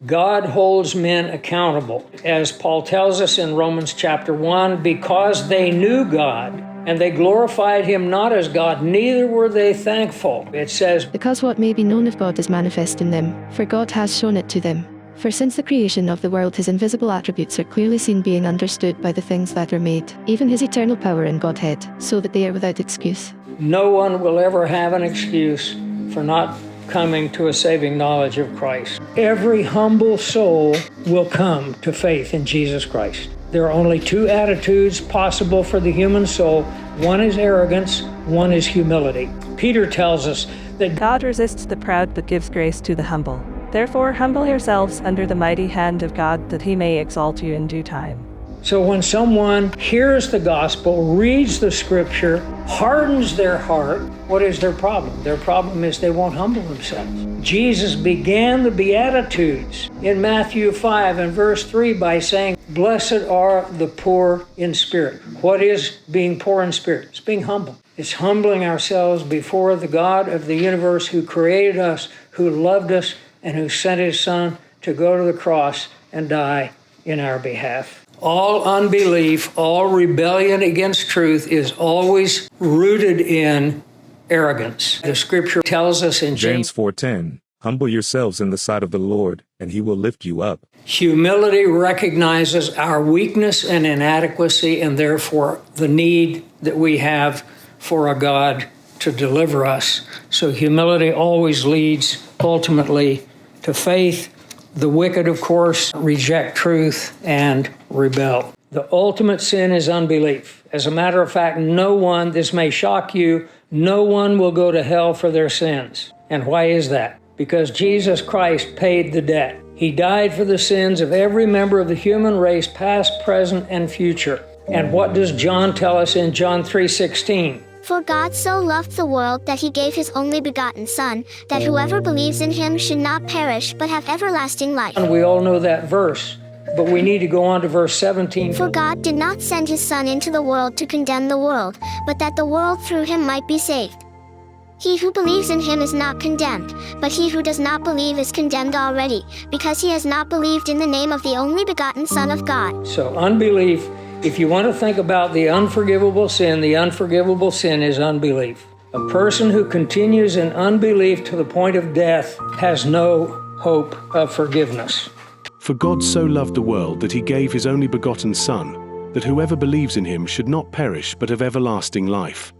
God holds men accountable. As Paul tells us in Romans chapter 1, because they knew God, and they glorified him not as God, neither were they thankful. It says, because what may be known of God is manifest in them, for God has shown it to them. For since the creation of the world his invisible attributes are clearly seen, being understood by the things that are made, even his eternal power and Godhead, so that they are without excuse. No one will ever have an excuse for not coming to a saving knowledge of Christ. Every humble soul will come to faith in Jesus Christ. There are only two attitudes possible for the human soul. One is arrogance, one is humility. Peter tells us that God resists the proud but gives grace to the humble. Therefore humble yourselves under the mighty hand of God, that he may exalt you in due time. So when someone hears the gospel, reads the scripture, hardens their heart, what is their problem? Their problem is they won't humble themselves. Jesus began the Beatitudes in Matthew 5 and verse 3 by saying, "Blessed are the poor in spirit." What is being poor in spirit? It's being humble. It's humbling ourselves before the God of the universe who created us, who loved us, and who sent his Son to go to the cross and die in our behalf. All unbelief, all rebellion against truth is always rooted in arrogance. The scripture tells us in James 4:10, humble yourselves in the sight of the Lord, and he will lift you up. Humility recognizes our weakness and inadequacy, and therefore the need that we have for a God to deliver us. So humility always leads ultimately to faith. The wicked, of course, reject truth and rebel. The ultimate sin is unbelief. As a matter of fact, no one, this may shock you, no one will go to hell for their sins. And why is that? Because Jesus Christ paid the debt. He died for the sins of every member of the human race, past, present, and future. And what does John tell us in John 3:16? For God so loved the world that he gave his only begotten Son, that whoever believes in him should not perish but have everlasting life. And we all know that verse, but we need to go on to verse 17. For God did not send his Son into the world to condemn the world, but that the world through him might be saved. He who believes in him is not condemned, but he who does not believe is condemned already, because he has not believed in the name of the only begotten Son of God. So unbelief, if you want to think about the unforgivable sin is unbelief. A person who continues in unbelief to the point of death has no hope of forgiveness. For God so loved the world that he gave his only begotten Son, that whoever believes in him should not perish but have everlasting life.